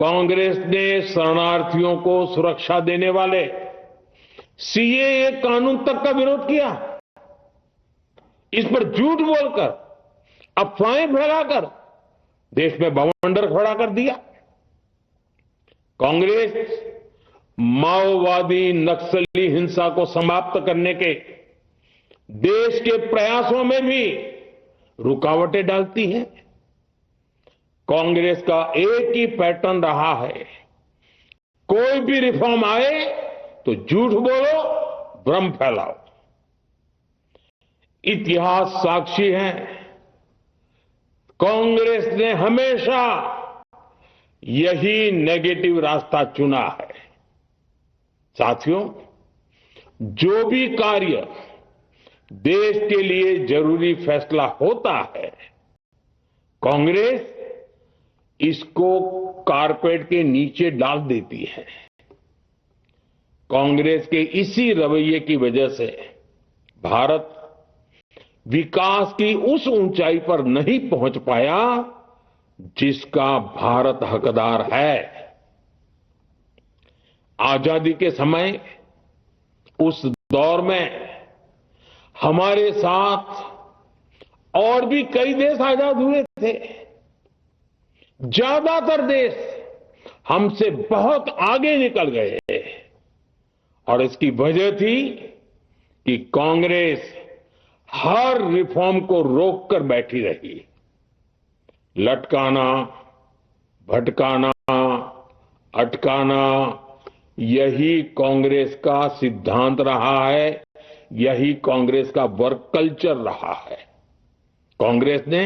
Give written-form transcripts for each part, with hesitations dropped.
कांग्रेस ने शरणार्थियों को सुरक्षा देने वाले सीएए कानून तक का विरोध किया। इस पर झूठ बोलकर, अफवाहें फैलाकर देश में बवंडर खड़ा कर दिया। कांग्रेस माओवादी नक्सली हिंसा को समाप्त करने के देश के प्रयासों में भी रुकावटें डालती है। कांग्रेस का एक ही पैटर्न रहा है, कोई भी रिफॉर्म आए तो झूठ बोलो, भ्रम फैलाओ। इतिहास साक्षी है, कांग्रेस ने हमेशा यही नेगेटिव रास्ता चुना है। साथियों, जो भी कार्य देश के लिए जरूरी फैसला होता है, कांग्रेस इसको कारपेट के नीचे डाल देती है। कांग्रेस के इसी रवैये की वजह से भारत विकास की उस ऊंचाई पर नहीं पहुंच पाया जिसका भारत हकदार है। आजादी के समय उस दौर में हमारे साथ और भी कई देश आजाद हुए थे। ज्यादातर देश हमसे बहुत आगे निकल गए और इसकी वजह थी कि कांग्रेस हर रिफॉर्म को रोककर बैठी रही। लटकाना, भटकाना, अटकाना, यही कांग्रेस का सिद्धांत रहा है, यही कांग्रेस का वर्क कल्चर रहा है। कांग्रेस ने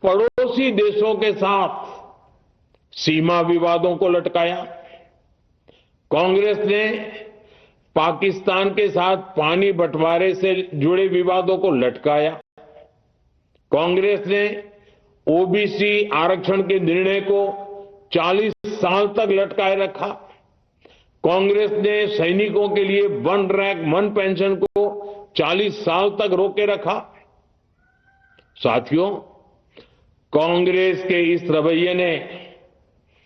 पड़ोसी देशों के साथ सीमा विवादों को लटकाया। कांग्रेस ने पाकिस्तान के साथ पानी बंटवारे से जुड़े विवादों को लटकाया। कांग्रेस ने ओबीसी आरक्षण के निर्णय को 40 साल तक लटकाए रखा। कांग्रेस ने सैनिकों के लिए वन रैंक वन पेंशन को 40 साल तक रोके रखा। साथियों, कांग्रेस के इस रवैये ने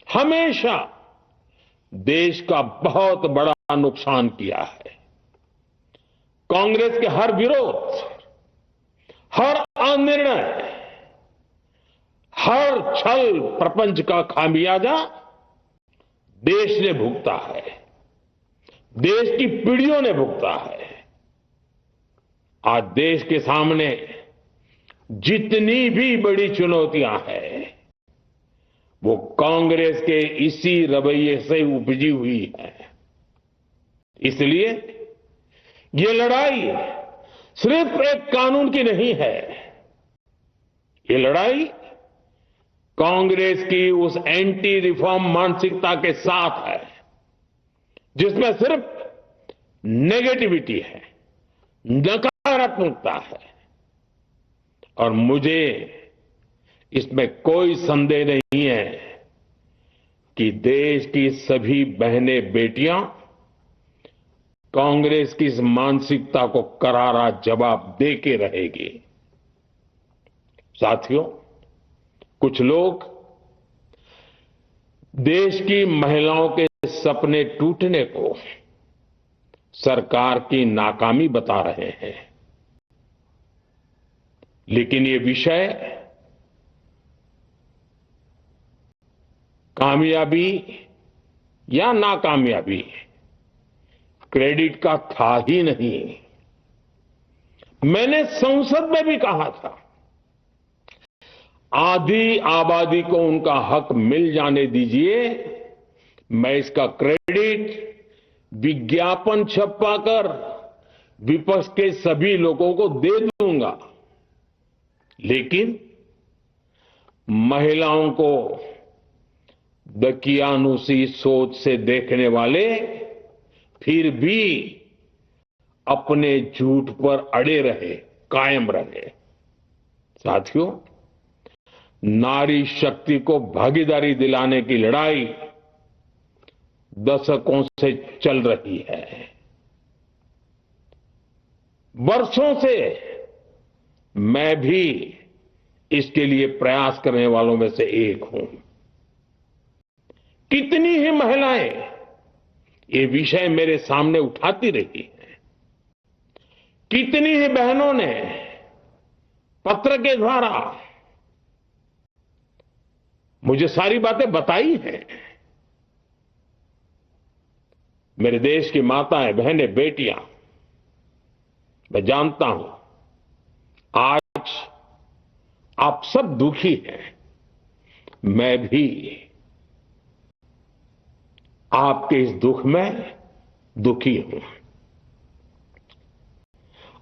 हमेशा देश का बहुत बड़ा नुकसान किया है। कांग्रेस के हर विरोध, हर अनिर्णय, हर छल प्रपंच का खामियाजा देश ने भुगता है, देश की पीढ़ियों ने भुगता है। आज देश के सामने जितनी भी बड़ी चुनौतियां हैं, वो कांग्रेस के इसी रवैये से उपजी हुई है। इसलिए ये लड़ाई सिर्फ एक कानून की नहीं है, ये लड़ाई कांग्रेस की उस एंटी रिफॉर्म मानसिकता के साथ है जिसमें सिर्फ नेगेटिविटी है, नकारात्मकता है। और मुझे इसमें कोई संदेह नहीं है कि देश की सभी बहनें बेटियां कांग्रेस की इस मानसिकता को करारा जवाब दे के रहेगी। साथियों, कुछ लोग देश की महिलाओं के सपने टूटने को सरकार की नाकामी बता रहे हैं, लेकिन ये विषय कामयाबी या नाकामयाबी क्रेडिट का था ही नहीं। मैंने संसद में भी कहा था, आधी आबादी को उनका हक मिल जाने दीजिए, मैं इसका क्रेडिट विज्ञापन छपवाकर विपक्ष के सभी लोगों को दे दूंगा। लेकिन महिलाओं को दकियानुसी सोच से देखने वाले फिर भी अपने झूठ पर अड़े रहे, कायम रहे। साथियों, नारी शक्ति को भागीदारी दिलाने की लड़ाई दशकों से चल रही है। वर्षों से मैं भी इसके लिए प्रयास करने वालों में से एक हूं। कितनी ही महिलाएं ये विषय मेरे सामने उठाती रही हैं। कितनी ही बहनों ने पत्र के द्वारा मुझे सारी बातें बताई हैं। मेरे देश की माताएं, बहनें, बेटियां, मैं जानता हूं आज आप सब दुखी हैं। मैं भी आपके इस दुख में दुखी हूं।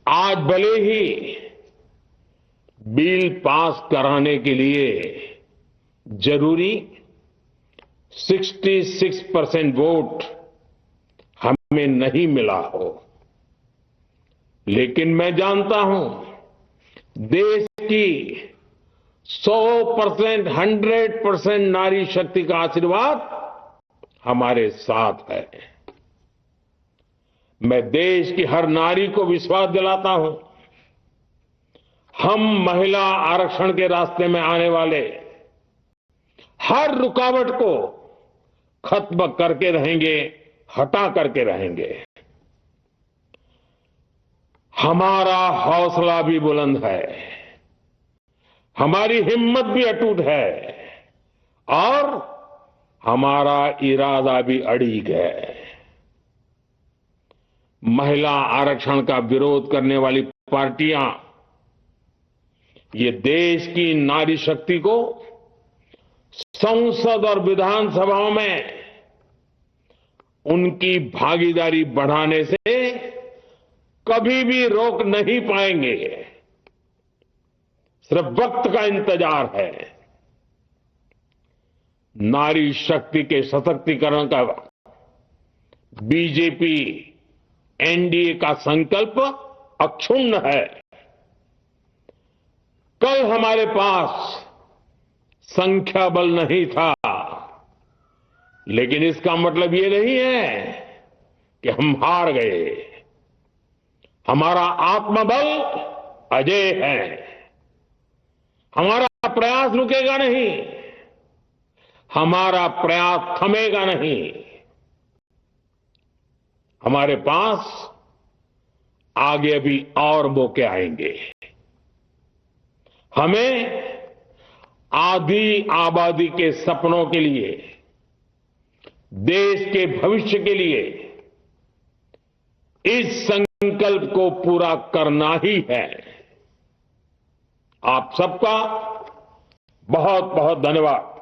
आज भले ही बिल पास कराने के लिए जरूरी 66% वोट हमें नहीं मिला हो, लेकिन मैं जानता हूं देश की 100%, 100% नारी शक्ति का आशीर्वाद हमारे साथ है। मैं देश की हर नारी को विश्वास दिलाता हूं, हम महिला आरक्षण के रास्ते में आने वाले हर रुकावट को खत्म करके रहेंगे, हटा करके रहेंगे। हमारा हौसला भी बुलंद है, हमारी हिम्मत भी अटूट है और हमारा इरादा भी अड़िग है। महिला आरक्षण का विरोध करने वाली पार्टियां ये देश की नारी शक्ति को संसद और विधानसभाओं में उनकी भागीदारी बढ़ाने से कभी भी रोक नहीं पाएंगे। सिर्फ वक्त का इंतजार है। नारी शक्ति के सशक्तिकरण का बीजेपी एनडीए का संकल्प अक्षुण्ण है। कल हमारे पास संख्या बल नहीं था, लेकिन इसका मतलब ये नहीं है कि हम हार गए। हमारा आत्मबल अजेय है। हमारा प्रयास रुकेगा नहीं, हमारा प्रयास थमेगा नहीं। हमारे पास आगे अभी और मौके आएंगे। हमें आधी आबादी के सपनों के लिए, देश के भविष्य के लिए इस संकल्प को पूरा करना ही है। आप सबका बहुत बहुत धन्यवाद।